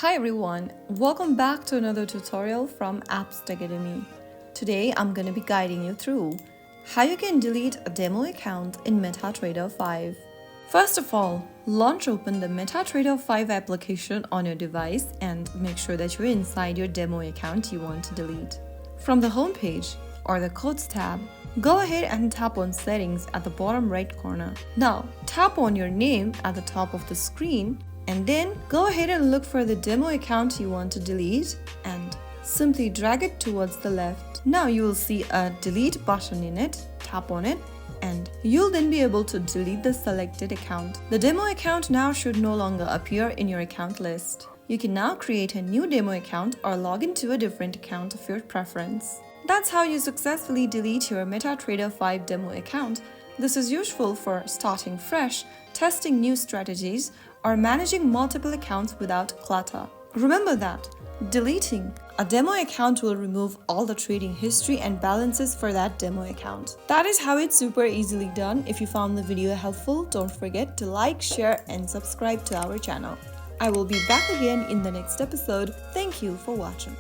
Hi everyone, welcome back to another tutorial from Apps Academy. Today I'm going to be guiding you through how you can delete a demo account in MetaTrader 5. First of all, launch open the MetaTrader 5 application on your device and make sure that you're inside your demo account you want to delete. From the home page or the Codes tab, go ahead and tap on Settings at the bottom right corner. Now, tap on your name at the top of the screen and then go ahead and look for the demo account you want to delete and simply drag it towards the left. Now you will see a delete button in it. Tap on it and you'll then be able to delete the selected account. The demo account now should no longer appear in your account list. You can now create a new demo account or log into a different account of your preference. That's how you successfully delete your MetaTrader 5 demo account. This is useful for starting fresh, testing new strategies, or managing multiple accounts without clutter. Remember that deleting a demo account will remove all the trading history and balances for that demo account. That is how it's super easily done. If you found the video helpful, don't forget to like, share, and subscribe to our channel. I will be back again in the next episode. Thank you for watching.